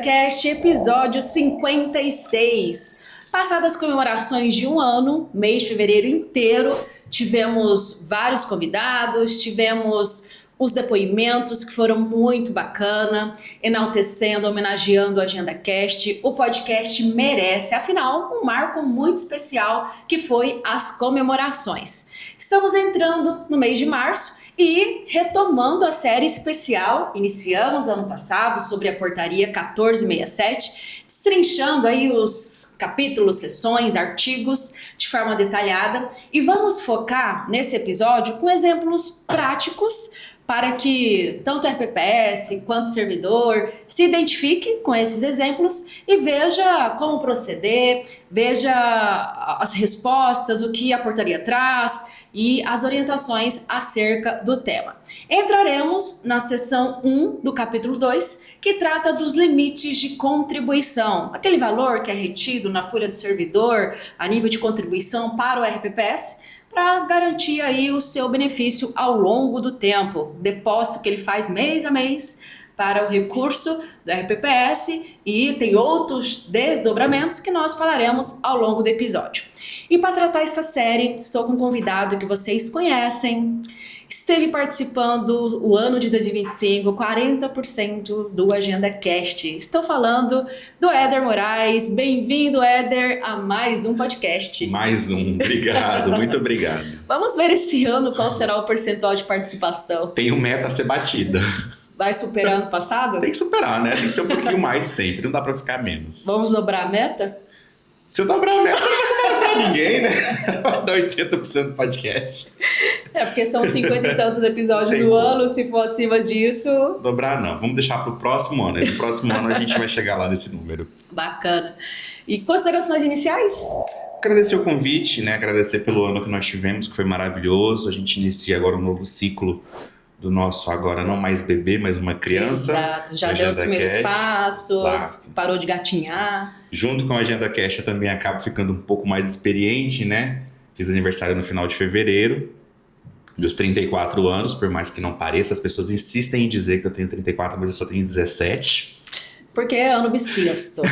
AgendaCast, episódio 56. Passadas as comemorações de um ano, mês de fevereiro inteiro, tivemos vários convidados, tivemos os depoimentos que foram muito bacana, enaltecendo, homenageando o AgendaCast. O podcast merece, afinal, um marco muito especial que foi as comemorações. Estamos entrando no mês de março e retomando a série especial, iniciamos ano passado sobre a portaria 1467, destrinchando aí os capítulos, sessões, artigos de forma detalhada, e vamos focar nesse episódio com exemplos práticos para que tanto o RPPS quanto o servidor se identifique com esses exemplos e veja como proceder, veja as respostas, o que a portaria traz e as orientações acerca do tema. Entraremos na seção 1 do capítulo 2, que trata dos limites de contribuição, aquele valor que é retido na folha do servidor a nível de contribuição para o RPPS, para garantir aí o seu benefício ao longo do tempo, depósito que ele faz mês a mês para o recurso do RPPS, e tem outros desdobramentos que nós falaremos ao longo do episódio. E para tratar essa série, estou com um convidado que vocês conhecem, esteve participando o ano de 2025, 40% do AgendaCast. Estou falando do Éder Moraes. Bem-vindo, Éder, a mais um podcast. Mais um, obrigado, muito obrigado. Vamos ver esse ano qual será o percentual de participação. Tem um meta a ser batida. Vai superar ano passado? Tem que superar, né? Tem que ser um pouquinho mais sempre, não dá pra ficar menos. Vamos dobrar a meta? Se eu dobrar a meta, não vai ser mostrar ninguém, né? Vai dar 80% do podcast. É, porque são 50 e tantos episódios do ano, se for acima disso... Dobrar não, vamos deixar pro próximo ano. No próximo ano a gente vai chegar lá nesse número. Bacana. E considerações iniciais? Agradecer o convite, né? Agradecer pelo ano que nós tivemos, que foi maravilhoso. A gente inicia agora um novo ciclo do nosso agora não mais bebê, mas uma criança. Exato, já deu os primeiros passos, exato. Parou de gatinhar. Junto com a AgendaCast eu também acabo ficando um pouco mais experiente, né? Fiz aniversário no final de fevereiro, meus 34 anos, por mais que não pareça, as pessoas insistem em dizer que eu tenho 34, mas eu só tenho 17. Porque é ano bissexto.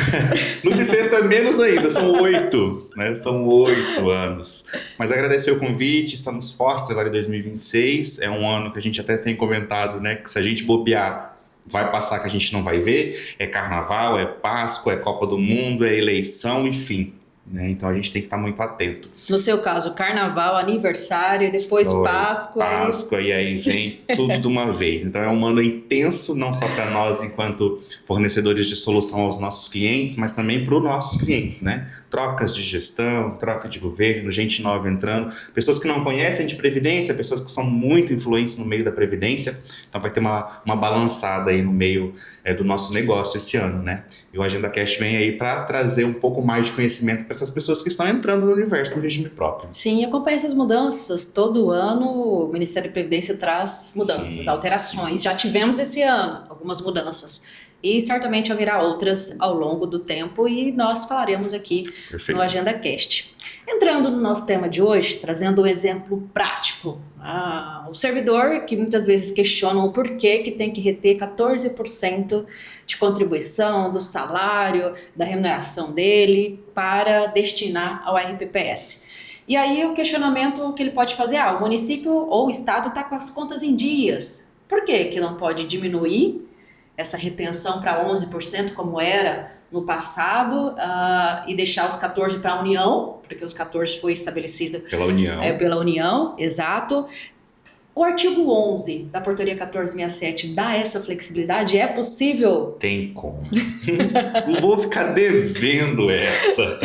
No bissexto é menos ainda, são 8, né? São 8 anos. Mas agradecer o convite, estamos fortes agora em 2026. É um ano que a gente até tem comentado, né? Que se a gente bobear, vai passar que a gente não vai ver. É carnaval, é Páscoa, é Copa do Mundo, é eleição, enfim. Né? Então a gente tem que estar muito atento. No seu caso, carnaval, aniversário, depois Páscoa. Páscoa e aí vem tudo de uma vez. Então é um ano intenso, não só para nós enquanto fornecedores de solução aos nossos clientes, mas também para os nossos clientes, né? Trocas de gestão, troca de governo, gente nova entrando, pessoas que não conhecem de Previdência, pessoas que são muito influentes no meio da Previdência. Então vai ter uma balançada aí no meio do nosso negócio esse ano, né? E o AgendaCast vem aí para trazer um pouco mais de conhecimento para essas pessoas que estão entrando no universo do regime próprio. Sim, acompanha essas mudanças. Todo ano o Ministério da Previdência traz mudanças, sim, alterações. Sim. Já tivemos esse ano algumas mudanças. E certamente haverá outras ao longo do tempo e nós falaremos aqui no AgendaCast. Entrando no nosso tema de hoje, trazendo um exemplo prático. O servidor que muitas vezes questiona o porquê que tem que reter 14% de contribuição do salário, da remuneração dele para destinar ao RPPS. E aí o questionamento que ele pode fazer, o município ou o estado está com as contas em dias. Por que não pode diminuir essa retenção para 11%, como era no passado, e deixar os 14% para a União, porque os 14% foi estabelecido pela União. Pela União, exato. O artigo 11 da portaria 1467 dá essa flexibilidade? É possível? Tem como. Não vou ficar devendo essa.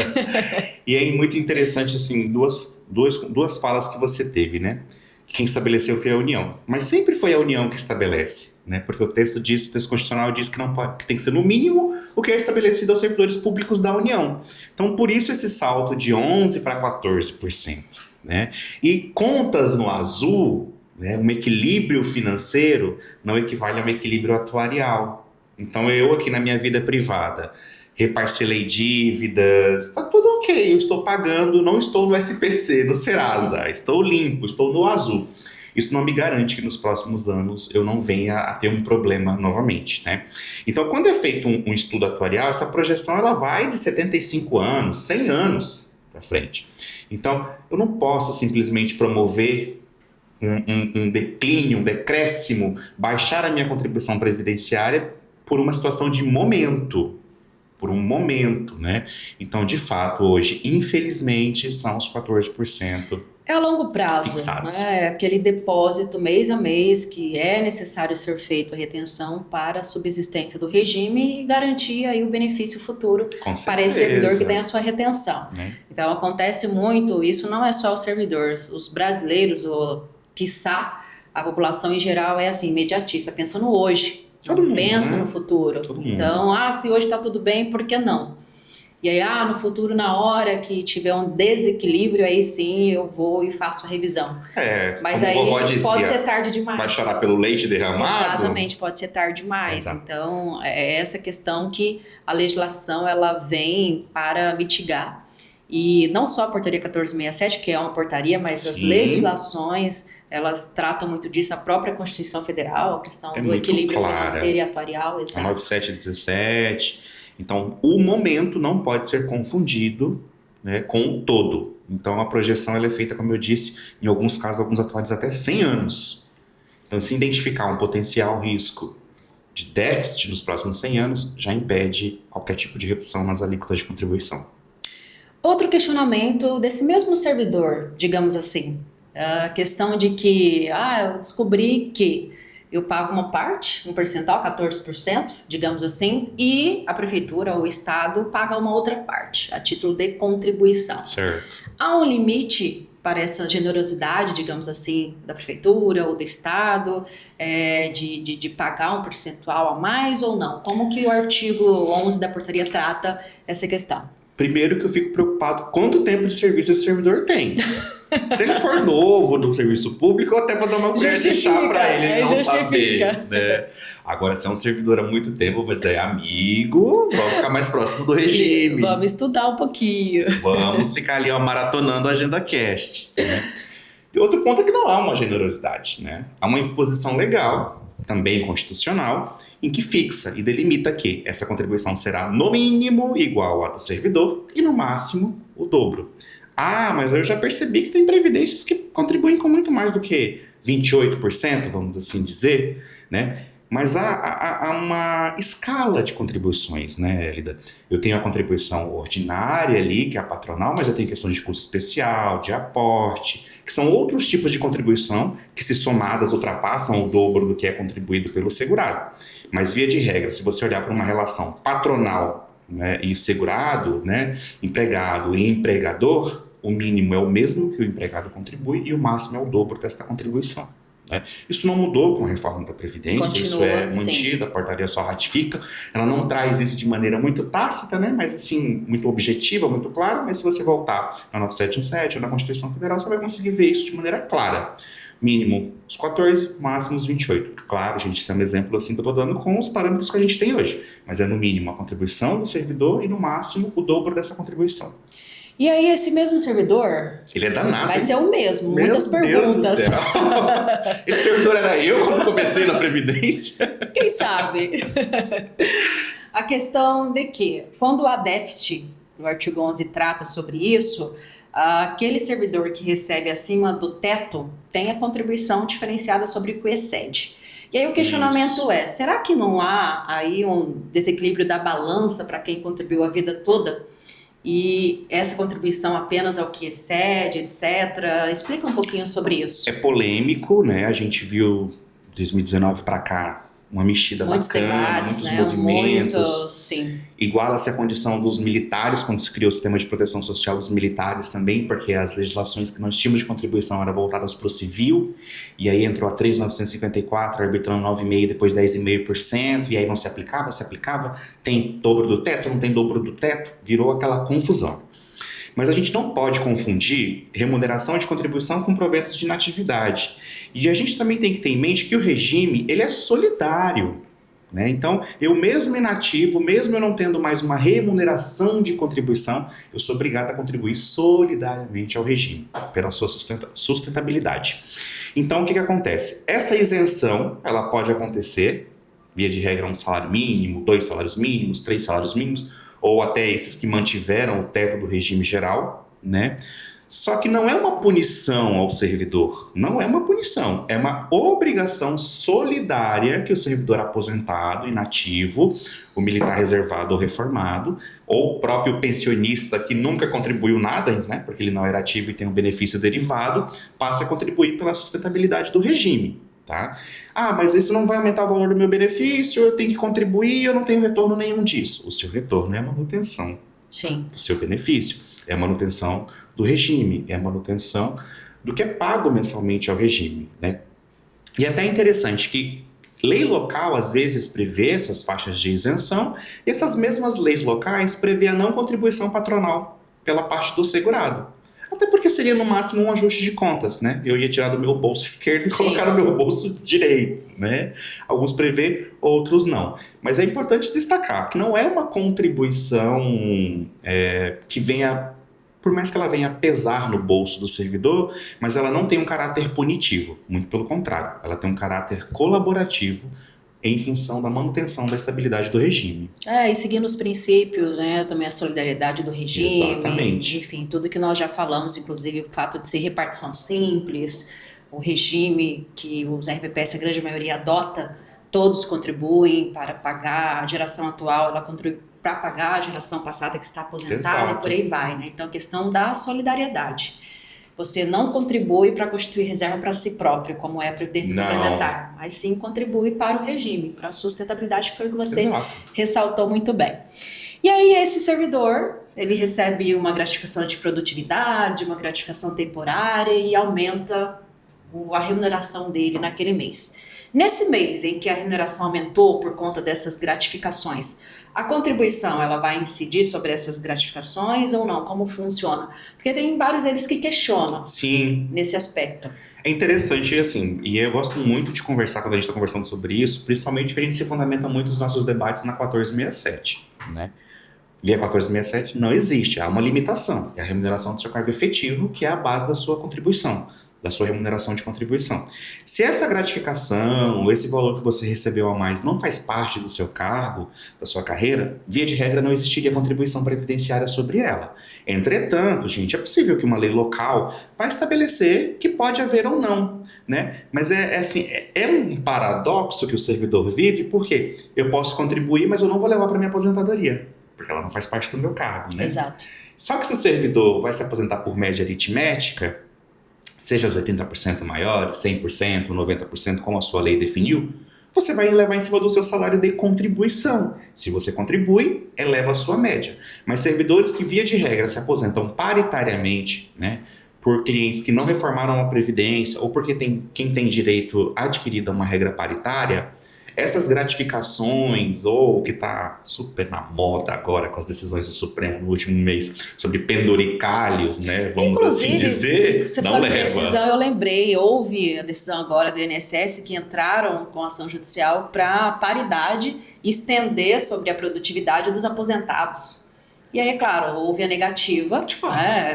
E é muito interessante, assim, duas falas que você teve, né? Quem estabeleceu foi a União. Mas sempre foi a União que estabelece, né? Porque o texto constitucional diz que não pode, que tem que ser no mínimo o que é estabelecido aos servidores públicos da União. Então, por isso esse salto de 11% para 14%, né? E contas no azul, né? Um equilíbrio financeiro não equivale a um equilíbrio atuarial. Então, eu aqui na minha vida privada reparcelei dívidas, tá tudo ok, eu estou pagando, não estou no SPC, no Serasa, estou limpo, estou no azul. isso não me garante que nos próximos anos eu não venha a ter um problema novamente, né? Então, quando é feito um estudo atuarial, essa projeção ela vai de 75 anos, 100 anos para frente. Então, eu não posso simplesmente promover um declínio, um decréscimo, baixar a minha contribuição previdenciária por uma situação de momento, por um momento, né? Então, de fato, hoje, infelizmente, são os 14%. É a longo prazo, fixados. né? Aquele depósito mês a mês que é necessário ser feito a retenção para a subsistência do regime e garantir aí o benefício futuro para esse servidor que tem a sua retenção. Então, acontece muito, isso não é só os servidores, os brasileiros, ou quiçá a população em geral é assim, imediatista, pensa no hoje, não pensa no futuro. Então, se hoje está tudo bem, por que não? E aí, no futuro, na hora que tiver um desequilíbrio, aí sim eu vou e faço a revisão. Mas aí pode ser tarde demais. Vai chorar pelo leite derramado? Exatamente, pode ser tarde demais. Exato. Então, é essa questão que a legislação ela vem para mitigar. E não só a portaria 1467, que é uma portaria, mas as legislações, elas tratam muito disso. A própria Constituição Federal, a questão do equilíbrio financeiro e atuarial. Exato. A 9717... Então, o momento não pode ser confundido, né, com o todo. Então, a projeção ela é feita, como eu disse, em alguns casos, alguns atuários até 100 anos. Então, se identificar um potencial risco de déficit nos próximos 100 anos, já impede qualquer tipo de redução nas alíquotas de contribuição. Outro questionamento desse mesmo servidor, digamos assim, a questão de que, eu descobri que eu pago uma parte, um percentual, 14%, digamos assim, e a prefeitura ou o estado paga uma outra parte, a título de contribuição. Certo. Há um limite para essa generosidade, digamos assim, da prefeitura ou do estado, de pagar um percentual a mais ou não? Como que o artigo 11 da portaria trata essa questão? Primeiro que eu fico preocupado quanto tempo de serviço esse servidor tem. Se ele for novo no serviço público, eu até vou dar uma colher de chá para ele não saber. Né? Agora, se é um servidor há muito tempo, eu vou dizer, amigo, vamos ficar mais próximo do regime. Vamos estudar um pouquinho. Vamos ficar ali maratonando a Agenda Cast. Né? E outro ponto é que não há uma generosidade. Né? Há uma imposição legal, também constitucional, em que fixa e delimita que essa contribuição será no mínimo igual à do servidor e no máximo o dobro. Mas eu já percebi que tem previdências que contribuem com muito mais do que 28%, vamos assim dizer, né? Mas há uma escala de contribuições, né, Elida? Eu tenho a contribuição ordinária ali, que é a patronal, mas eu tenho questões de custo especial, de aporte, que são outros tipos de contribuição que, se somadas, ultrapassam o dobro do que é contribuído pelo segurado. Mas, via de regra, se você olhar para uma relação patronal, né, e segurado, né, empregado e empregador, o mínimo é o mesmo que o empregado contribui e o máximo é o dobro desta contribuição. Né? Isso não mudou com a reforma da Previdência, continua, isso é mantido, a portaria só ratifica. Ela não traz isso de maneira muito tácita, né, mas assim, muito objetiva, muito clara, mas se você voltar na 9717 ou na Constituição Federal, você vai conseguir ver isso de maneira clara. Mínimo os 14, máximo os 28. Claro, gente, isso é um exemplo assim que eu estou dando com os parâmetros que a gente tem hoje. Mas é no mínimo a contribuição do servidor e no máximo o dobro dessa contribuição. E aí esse mesmo servidor... Ele é danado. Vai ser o mesmo, Meu muitas perguntas. Deus do céu. Esse servidor era eu quando comecei na Previdência? Quem sabe? A questão de que, quando há déficit, o artigo 11 trata sobre isso, aquele servidor que recebe acima do teto tem a contribuição diferenciada sobre o que excede. E aí o questionamento é, será que não há aí um desequilíbrio da balança para quem contribuiu a vida toda? E essa contribuição apenas ao que excede, etc. Explica um pouquinho sobre isso. É polêmico, né? A gente viu 2019 para cá uma mexida muitos bacana, debates, muitos né? movimentos. Sim. Iguala-se a condição dos militares quando se criou o sistema de proteção social dos militares também, porque as legislações que nós tínhamos de contribuição eram voltadas para o civil, e aí entrou a 3.954, arbitrando 9,5%, depois 10,5%, e aí não se aplicava, tem dobro do teto, não tem dobro do teto, virou aquela confusão. Mas a gente não pode confundir remuneração de contribuição com proventos de inatividade. E a gente também tem que ter em mente que o regime ele é solidário. né? Então, eu mesmo inativo, mesmo eu não tendo mais uma remuneração de contribuição, eu sou obrigado a contribuir solidariamente ao regime, pela sua sustentabilidade. Então, o que acontece? Essa isenção, ela pode acontecer, via de regra, um salário mínimo, 2 salários mínimos, 3 salários mínimos, ou até esses que mantiveram o teto do regime geral, né? Só que não é uma punição ao servidor, não é uma punição, é uma obrigação solidária que o servidor aposentado, inativo, o militar reservado ou reformado, ou o próprio pensionista que nunca contribuiu nada, né, porque ele não era ativo e tem um benefício derivado, passa a contribuir pela sustentabilidade do regime. Tá? Ah, mas isso não vai aumentar o valor do meu benefício, eu tenho que contribuir, eu não tenho retorno nenhum disso. O seu retorno é a manutenção do seu benefício, é a manutenção do regime, é a manutenção do que é pago mensalmente ao regime, né? E é até interessante que lei local às vezes prevê essas faixas de isenção e essas mesmas leis locais prevê a não contribuição patronal pela parte do segurado. Até porque seria no máximo um ajuste de contas, né? Eu ia tirar do meu bolso esquerdo e colocar no meu bolso direito, né? Alguns prevê, outros não. Mas é importante destacar que não é uma contribuição que venha, por mais que ela venha pesar no bolso do servidor, mas ela não tem um caráter punitivo. Muito pelo contrário, ela tem um caráter colaborativo em função da manutenção da estabilidade do regime. E seguindo os princípios, né, também a solidariedade do regime. Exatamente. Enfim, tudo que nós já falamos, inclusive o fato de ser repartição simples, o regime que os RPPS, a grande maioria, adota, todos contribuem para pagar, a geração atual, ela contribui para pagar a geração passada que está aposentada. Exato. E por aí vai, né? Então, a questão da solidariedade. Você não contribui para constituir reserva para si próprio, como é a Previdência Complementar, mas sim contribui para o regime, para a sustentabilidade, que foi o que você ressaltou muito bem. E aí esse servidor, ele recebe uma gratificação de produtividade, uma gratificação temporária e aumenta a remuneração dele naquele mês. Nesse mês em que a remuneração aumentou por conta dessas gratificações, a contribuição, ela vai incidir sobre essas gratificações ou não? Como funciona? Porque tem vários deles que questionam nesse aspecto. É interessante, assim, e eu gosto muito de conversar quando a gente está conversando sobre isso, principalmente porque a gente se fundamenta muito nos nossos debates na 1467, né? E a 1467 não existe, há uma limitação, é a remuneração do seu cargo efetivo, que é a base da sua contribuição, da sua remuneração de contribuição. Se essa gratificação, esse valor que você recebeu a mais não faz parte do seu cargo, da sua carreira, via de regra não existiria contribuição previdenciária sobre ela. Entretanto, gente, é possível que uma lei local vai estabelecer que pode haver ou não, né? Mas é um paradoxo que o servidor vive, porque eu posso contribuir, mas eu não vou levar para minha aposentadoria, porque ela não faz parte do meu cargo, né? Exato. Só que se o servidor vai se aposentar por média aritmética, seja os 80% maiores, 100%, 90%, como a sua lei definiu, você vai levar em cima do seu salário de contribuição. Se você contribui, eleva a sua média. Mas servidores que, via de regra, se aposentam paritariamente, né, por clientes que não reformaram a Previdência ou porque quem tem direito adquirido a uma regra paritária, essas gratificações, ou o que está super na moda agora com as decisões do Supremo no último mês sobre penduricalhos, né? Vamos inclusive, assim dizer, você não falou leva. De decisão, eu lembrei, houve a decisão agora do INSS que entraram com ação judicial para paridade estender sobre a produtividade dos aposentados. E aí, é claro, houve a negativa,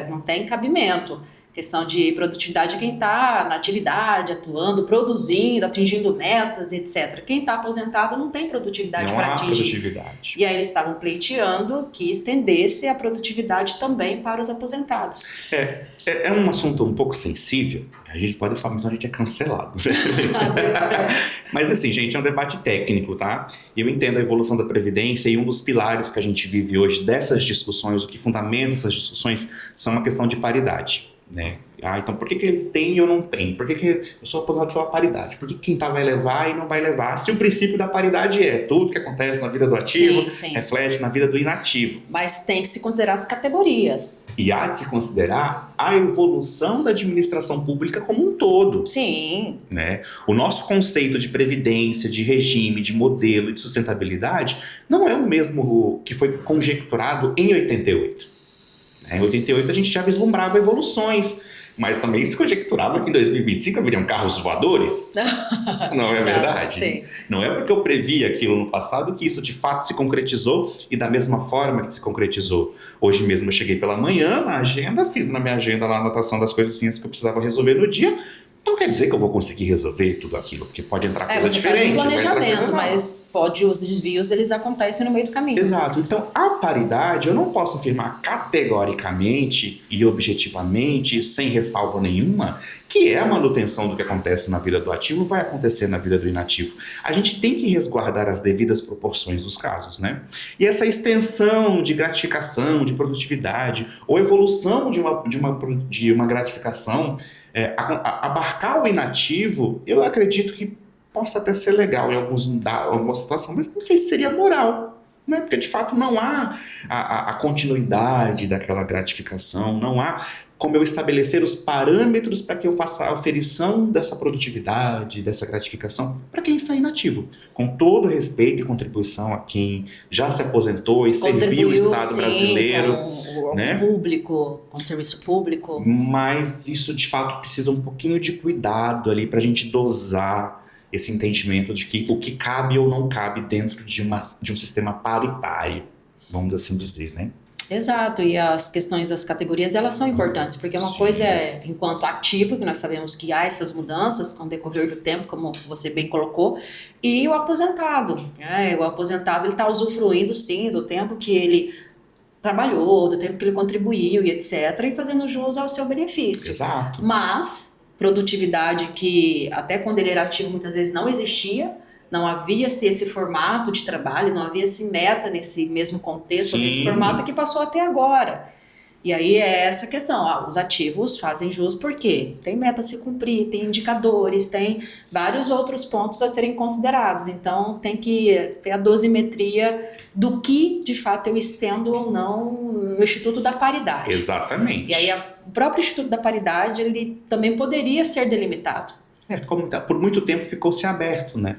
não tem cabimento. Questão de produtividade é quem está na atividade, atuando, produzindo, atingindo metas, etc. Quem está aposentado não tem produtividade para atingir. Produtividade. E aí eles estavam pleiteando que estendesse a produtividade também para os aposentados. É um assunto um pouco sensível. A gente pode falar, mas a gente é cancelado. Mas assim, gente, é um debate técnico, tá? E eu entendo a evolução da Previdência e um dos pilares que a gente vive hoje dessas discussões, o que fundamenta essas discussões, são uma questão de paridade. Né? Então por que ele tem e eu não tenho? Por que eu sou aposentado pela paridade? Por que quem vai levar e não vai levar? Se o princípio da paridade é tudo que acontece na vida do ativo, reflete na vida do inativo. Mas tem que se considerar as categorias. E há de se considerar a evolução da administração pública como um todo. Sim. Né? O nosso conceito de previdência, de regime, de modelo e de sustentabilidade não é o mesmo que foi conjecturado em 88. Em 88 a gente já vislumbrava evoluções Mas também se conjecturava que em 2025 haveriam carros voadores. Não é verdade? Sim. Não é porque eu previ aquilo no passado que isso de fato se concretizou e da mesma forma que se concretizou. Hoje mesmo eu cheguei pela manhã na agenda, fiz na minha agenda lá a anotação das coisinhas que eu precisava resolver no dia. Não quer dizer que eu vou conseguir resolver tudo aquilo, porque pode entrar coisa você diferente. faz um vai entrar planejamento, coisa nova. mas os desvios eles acontecem no meio do caminho. Exato. Então, a paridade, eu não posso afirmar categoricamente e objetivamente, sem ressalva nenhuma, que é a manutenção do que acontece na vida do ativo vai acontecer na vida do inativo. A gente tem que resguardar as devidas proporções dos casos, né? E essa extensão de gratificação, de produtividade, ou evolução de uma gratificação, abarcar o inativo, eu acredito que possa até ser legal em alguma situação, mas não sei se seria moral, né? Porque de fato não há a continuidade daquela gratificação, não há como eu estabelecer os parâmetros para que eu faça a oferição dessa produtividade, dessa gratificação para quem está inativo, com todo respeito e contribuição a quem já se aposentou e serviu o Estado brasileiro, com né? o público, com o serviço público. Mas isso de fato precisa um pouquinho de cuidado ali para a gente dosar esse entendimento de que o que cabe ou não cabe dentro de um sistema paritário, vamos assim dizer, né? Exato, e as questões das categorias, elas são importantes, porque uma Sim. coisa é, enquanto ativo, que nós sabemos que há essas mudanças com o decorrer do tempo, como você bem colocou, e o aposentado, né? O aposentado, ele está usufruindo, sim, do tempo que ele trabalhou, do tempo que ele contribuiu e etc., e fazendo jus ao seu benefício. Exato. Mas produtividade que até quando ele era ativo muitas vezes não existia, não havia esse formato de trabalho, não havia esse meta nesse mesmo contexto, Sim. nesse formato que passou até agora. E aí é essa questão, os ativos fazem jus porque tem meta a se cumprir, tem indicadores, tem vários outros pontos a serem considerados. Então tem que ter a dosimetria do que de fato eu estendo ou não no Instituto da Paridade. Exatamente. E aí o próprio Instituto da Paridade, ele também poderia ser delimitado. Por muito tempo ficou-se aberto, né?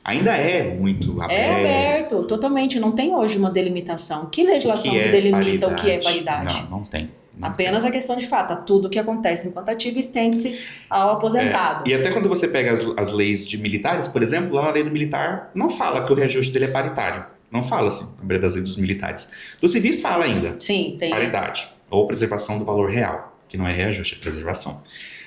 Ainda é muito aberto. É aberto, totalmente. Não tem hoje uma delimitação. Que legislação que delimita o que é paridade? Não tem. Apenas a questão de fato, tudo que acontece enquanto ativo estende-se ao aposentado. E até quando você pega as leis de militares, por exemplo, lá na lei do militar, não fala que o reajuste dele é paritário. Não fala assim, na maioria das leis dos militares. Dos civis fala ainda. Sim, tem. Paridade. Ou preservação do valor real, que não é reajuste, é preservação.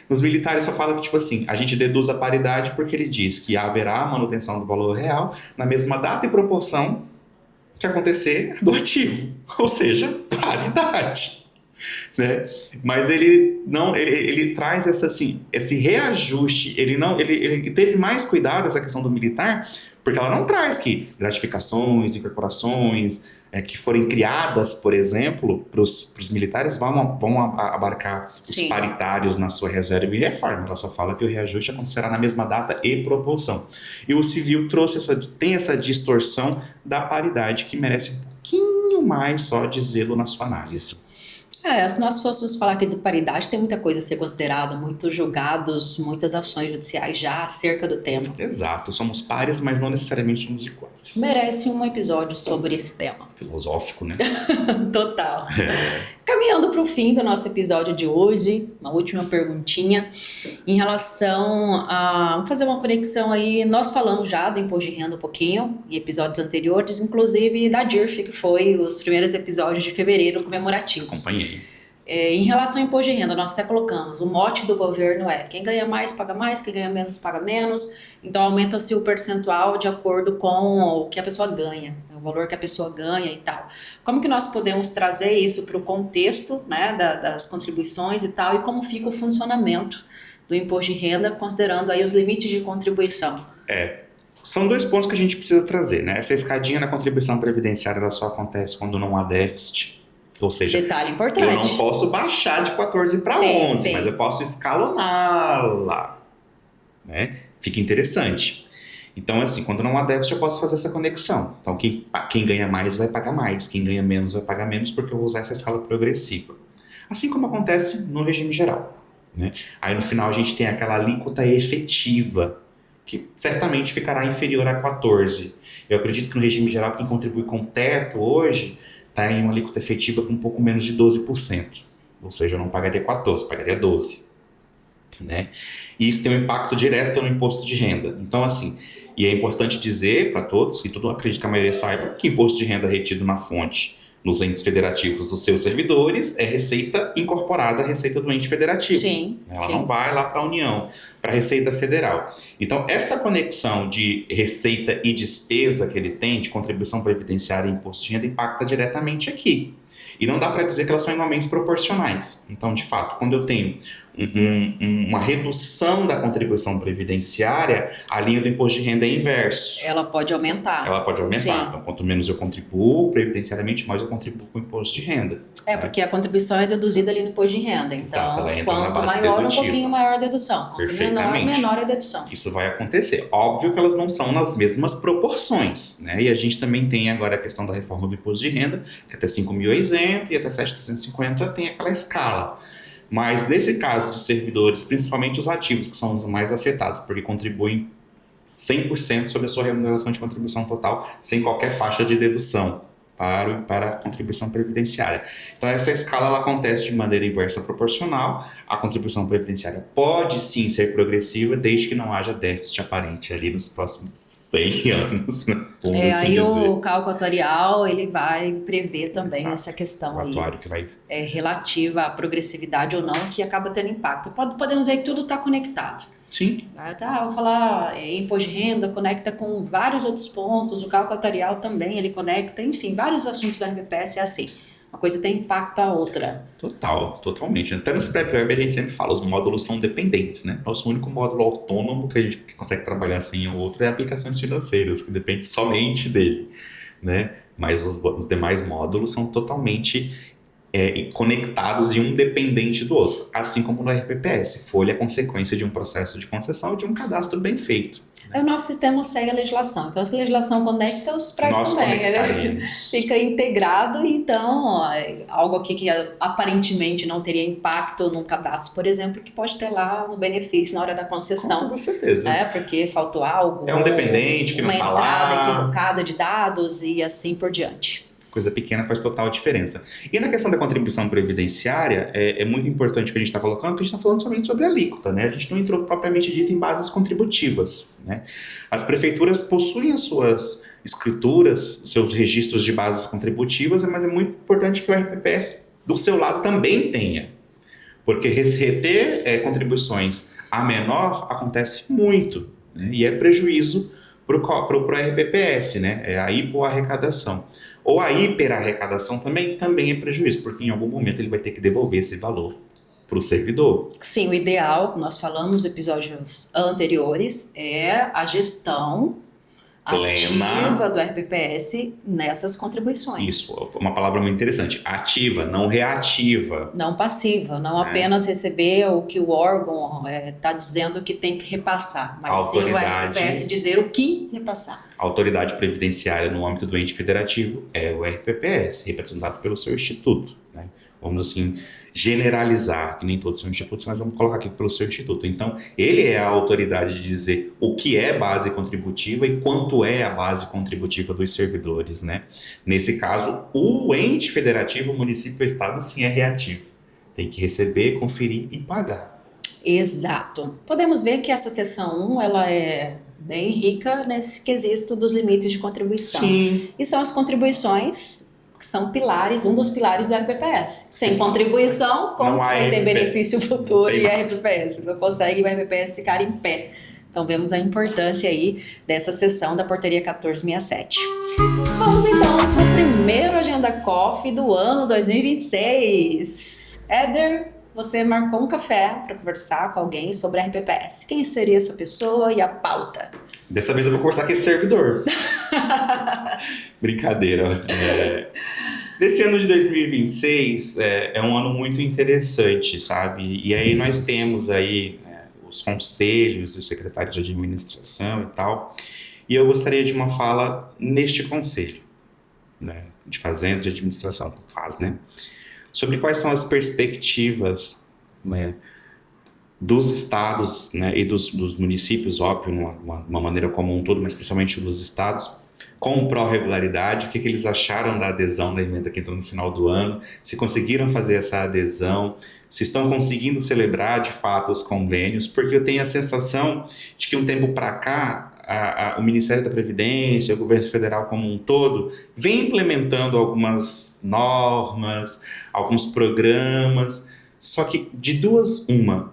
Nos militares só fala que, tipo assim, a gente deduz a paridade porque ele diz que haverá manutenção do valor real na mesma data e proporção que acontecer do ativo. Ou seja, paridade. Né? Mas ele traz esse reajuste, ele teve mais cuidado essa questão do militar, porque ela não traz que gratificações, incorporações que forem criadas, por exemplo, para os militares vão abarcar os Sim. paritários na sua reserva e reforma. Ela só fala que o reajuste acontecerá na mesma data e proporção. E o civil tem essa distorção da paridade que merece um pouquinho mais só de zelo na sua análise. Se nós fôssemos falar aqui de paridade, tem muita coisa a ser considerada, muitos julgados, muitas ações judiciais já acerca do tema. Exato, somos pares, mas não necessariamente somos iguais. Merece um episódio sobre esse tema. Filosófico, né? Total. Caminhando para o fim do nosso episódio de hoje, uma última perguntinha em relação a... Vamos fazer uma conexão aí, nós falamos já do imposto de renda um pouquinho, em episódios anteriores, inclusive da DIRF, que foi os primeiros episódios de fevereiro comemorativos. Acompanhei. Em relação ao imposto de renda, nós até colocamos, o mote do governo é quem ganha mais, paga mais, quem ganha menos, paga menos. Então, aumenta-se o percentual de acordo com o que a pessoa ganha, o valor que a pessoa ganha e tal. Como que nós podemos trazer isso para o contexto, né, das contribuições e tal, e como fica o funcionamento do imposto de renda, considerando aí os limites de contribuição? São dois pontos que a gente precisa trazer, né? Essa escadinha na contribuição previdenciária, ela só acontece quando não há déficit. Ou seja, detalhe importante. Eu não posso baixar de 14 para 11, mas eu posso escaloná-la. Né? Fica interessante. Então, assim, quando não há déficit, eu posso fazer essa conexão. Então, quem ganha mais vai pagar mais, quem ganha menos vai pagar menos, porque eu vou usar essa escala progressiva. Assim como acontece no regime geral. Né? Aí, no final, a gente tem aquela alíquota efetiva, que certamente ficará inferior a 14. Eu acredito que no regime geral, quem contribui com teto hoje está em uma alíquota efetiva com um pouco menos de 12%. ou seja, eu não pagaria 14, pagaria 12, né? E isso tem um impacto direto no imposto de renda. Então, assim, e é importante dizer para todos, que todo acredito que a maioria saiba, que imposto de renda retido na fonte nos entes federativos dos seus servidores é receita incorporada à receita do ente federativo. Sim. Ela não vai lá para a União, para a Receita Federal. Então, essa conexão de receita e despesa que ele tem, de contribuição previdenciária e imposto de renda, impacta diretamente aqui. E não dá para dizer que elas são igualmente proporcionais. Então, de fato, quando eu tenho uma redução da contribuição previdenciária, a linha do imposto de renda é inverso. Ela pode aumentar. Ela pode aumentar. Sim. Então, quanto menos eu contribuo previdenciariamente, mais eu contribuo com o imposto de renda. Porque a contribuição é deduzida ali no imposto de renda. Então, Exato, ela entra na quanto base maior, dedutiva. um pouquinho maior a dedução. Quanto Perfeitamente. menor a dedução. Isso vai acontecer. Óbvio que elas não são nas mesmas proporções, né? E a gente também tem agora a questão da reforma do imposto de renda, que até 5 mil é isento e até 7.350 tem aquela escala. Mas nesse caso de servidores, principalmente os ativos, que são os mais afetados, porque contribuem 100% sobre a sua remuneração de contribuição total, sem qualquer faixa de dedução para a contribuição previdenciária. Então essa escala ela acontece de maneira inversa proporcional. A contribuição previdenciária pode sim ser progressiva, desde que não haja déficit aparente ali nos próximos 100 anos, né? Vamos assim Aí dizer. o cálculo atuarial ele vai prever também Exato. essa questão O aí atuário que vai... relativa à progressividade ou não, que acaba tendo impacto. Podemos dizer que tudo está conectado. Sim. Tá, eu vou falar imposto de renda, conecta com vários outros pontos, o cálculo atuarial também, ele conecta, enfim, vários assuntos do RBPS é assim. Uma coisa tem impacto à outra. Totalmente. Até nos pré-verb a gente sempre fala, os módulos são dependentes, né? Nosso único módulo autônomo que a gente consegue trabalhar sem o outro é aplicações financeiras, que depende somente dele, né? Mas os demais módulos são totalmente conectados e um dependente do outro. Assim como no RPPS, folha é consequência de um processo de concessão e de um cadastro bem feito. O nosso sistema segue a legislação, então se a legislação conecta, os pré Nós também, conectaremos. Fica integrado, então algo aqui que aparentemente não teria impacto num cadastro, por exemplo, que pode ter lá um benefício na hora da Com concessão. toda certeza. Porque faltou algo. É um dependente que não tá lá. Uma entrada equivocada de dados e assim por diante. Coisa pequena faz total diferença. E na questão da contribuição previdenciária, é muito importante o que a gente está colocando, porque a gente está falando somente sobre a alíquota, né? A gente não entrou propriamente dito em bases contributivas, né? As prefeituras possuem as suas escrituras, seus registros de bases contributivas, mas é muito importante que o RPPS, do seu lado, também tenha. Porque reter contribuições a menor acontece muito, né? E é prejuízo para o RPPS, né? É a hipoarrecadação. Ou a hiperarrecadação também é prejuízo, porque em algum momento ele vai ter que devolver esse valor para o servidor. Sim, o ideal, nós falamos nos episódios anteriores, é a gestão Plena. ativa do RPPS nessas contribuições. Isso, uma palavra muito interessante. Ativa, não reativa. Não passiva, não apenas receber o que o órgão está dizendo que tem que repassar, mas sim o RPPS dizer o que repassar. A autoridade previdenciária no âmbito do ente federativo é o RPPS, representado pelo seu instituto, né? Vamos assim generalizar, que nem todos são institutos, mas vamos colocar aqui pelo seu instituto. Então, ele é a autoridade de dizer o que é base contributiva e quanto é a base contributiva dos servidores, né? Nesse caso, o ente federativo, o município, o estado, sim é reativo. Tem que receber, conferir e pagar. Exato. Podemos ver que essa seção 1, ela é bem rica nesse quesito dos limites de contribuição. Sim. E são as contribuições que são pilares, um dos pilares do RPPS. Sem contribuição, como vai ter benefício futuro e RPPS? Não consegue o RPPS ficar em pé. Então vemos a importância aí dessa seção da Portaria 1467. Vamos então para o primeiro Agenda Coffee do ano 2026. Éder, você marcou um café para conversar com alguém sobre RPPS. Quem seria essa pessoa e a pauta? Dessa vez eu vou conversar com esse servidor. Brincadeira. Nesse ano de 2026 é um ano muito interessante, sabe? E aí nós temos aí os conselhos, os secretários de administração e tal. E eu gostaria de uma fala neste conselho, né? De fazenda, de administração, né? Sobre quais são as perspectivas, né, dos estados, né, e dos municípios, óbvio, de uma maneira comum todo, mas principalmente dos estados, com pró-regularidade, o que eles acharam da adesão da emenda que entrou no final do ano, se conseguiram fazer essa adesão, se estão conseguindo celebrar de fato os convênios, porque eu tenho a sensação de que um tempo para cá, o Ministério da Previdência, o governo federal como um todo, vem implementando algumas normas, alguns programas, só que de duas,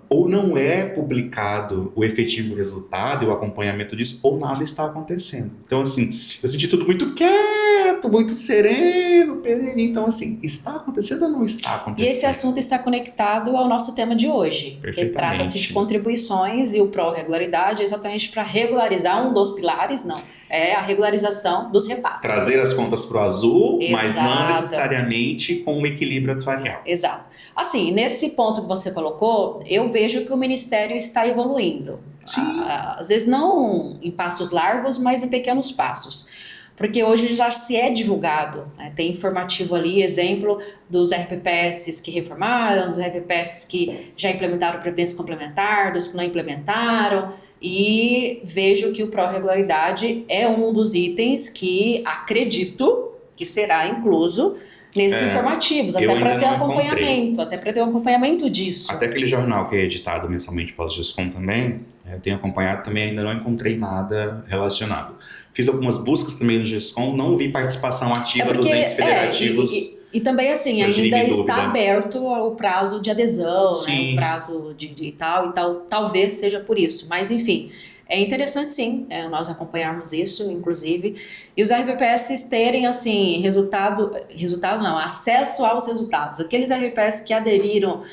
ou não é publicado o efetivo resultado e o acompanhamento disso, ou nada está acontecendo. Então, assim, eu senti tudo muito quieto, muito sereno, perene. Então, assim, está acontecendo ou não está acontecendo? E esse assunto está conectado ao nosso tema de hoje. Que trata-se de contribuições, e o pró-regularidade é exatamente para regularizar um dos pilares, é a regularização dos repasses. Trazer as contas para o azul, mas não necessariamente com um equilíbrio atuarial. Exato. Assim, nesse ponto que você colocou, eu vejo que o Ministério está evoluindo. Sim. Às vezes não em passos largos, mas em pequenos passos. Porque hoje já se é divulgado, tem informativo ali, exemplo dos RPPS que reformaram, dos RPPS que já implementaram previdência complementar, dos que não implementaram, e vejo que o pró-regularidade é um dos itens que acredito que será incluso nesses informativos, até para ter um acompanhamento disso. Até aquele jornal que é editado mensalmente pós-GESCOM também, eu tenho acompanhado também, ainda não encontrei nada relacionado. Fiz algumas buscas também no GESCOM, não vi participação ativa dos entes federativos. E também, assim, ainda está aberto o prazo de adesão, o prazo de tal, talvez seja por isso. Mas, enfim, é interessante, sim, nós acompanharmos isso, inclusive. E os RPPS terem, assim, acesso aos resultados. Aqueles RPPS que aderiram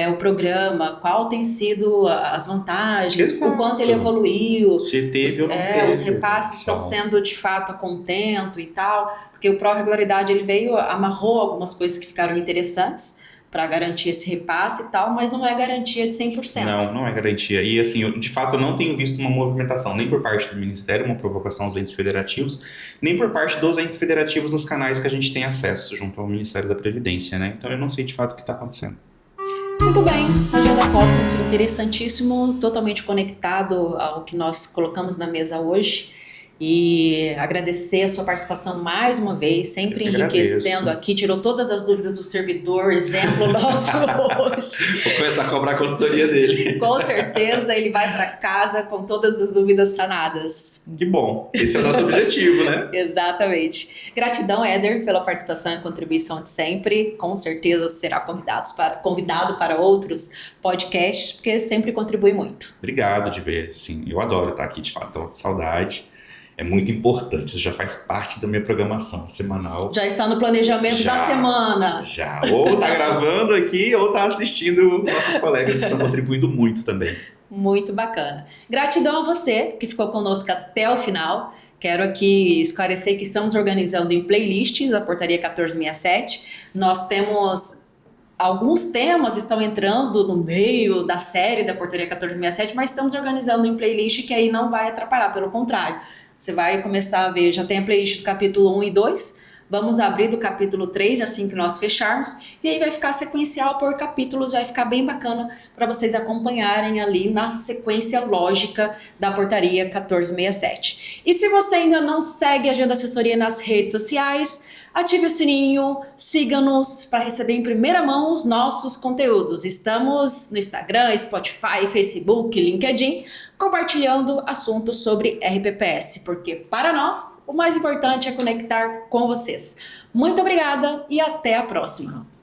ao programa, qual tem sido as vantagens, o quanto ele evoluiu. Se teve ou não teve. Os repasses estão sendo, de fato, a contento e tal. Porque o pró-regularidade, ele amarrou algumas coisas que ficaram interessantes para garantir esse repasse e tal, mas não é garantia de 100%. Não é garantia. E assim, de fato, eu não tenho visto uma movimentação, nem por parte do Ministério, uma provocação aos entes federativos, nem por parte dos entes federativos nos canais que a gente tem acesso junto ao Ministério da Previdência, né? Então eu não sei de fato o que está acontecendo. Muito bem, Agenda Cosmos, interessantíssimo, totalmente conectado ao que nós colocamos na mesa hoje. E agradecer a sua participação mais uma vez, sempre enriquecendo aqui, tirou todas as dúvidas do servidor, exemplo nosso hoje. Vou começar a cobrar a consultoria dele. Com certeza ele vai para casa com todas as dúvidas sanadas. Que bom, esse é o nosso objetivo, né? Exatamente. Gratidão, Éder, pela participação e contribuição de sempre. Com certeza será convidado para outros podcasts, porque sempre contribui muito. Obrigado de ver, sim, eu adoro estar aqui, de fato, tô com saudade. É muito importante, isso já faz parte da minha programação semanal. Já está no planejamento da semana. Já, ou está gravando aqui, ou está assistindo nossos colegas que estão contribuindo muito também. Muito bacana. Gratidão a você que ficou conosco até o final. Quero aqui esclarecer que estamos organizando em playlists a Portaria 1467. Nós temos... Alguns temas estão entrando no meio da série da Portaria 1467, mas estamos organizando em playlist que aí não vai atrapalhar, pelo contrário. Você vai começar a ver, já tem a playlist do capítulo 1 e 2, vamos abrir do capítulo 3 assim que nós fecharmos, e aí vai ficar sequencial por capítulos, vai ficar bem bacana para vocês acompanharem ali na sequência lógica da Portaria 1467. E se você ainda não segue a Agenda Assessoria nas redes sociais, ative o sininho, siga-nos para receber em primeira mão os nossos conteúdos. Estamos no Instagram, Spotify, Facebook, LinkedIn, compartilhando assuntos sobre RPPS, porque para nós o mais importante é conectar com vocês. Muito obrigada e até a próxima!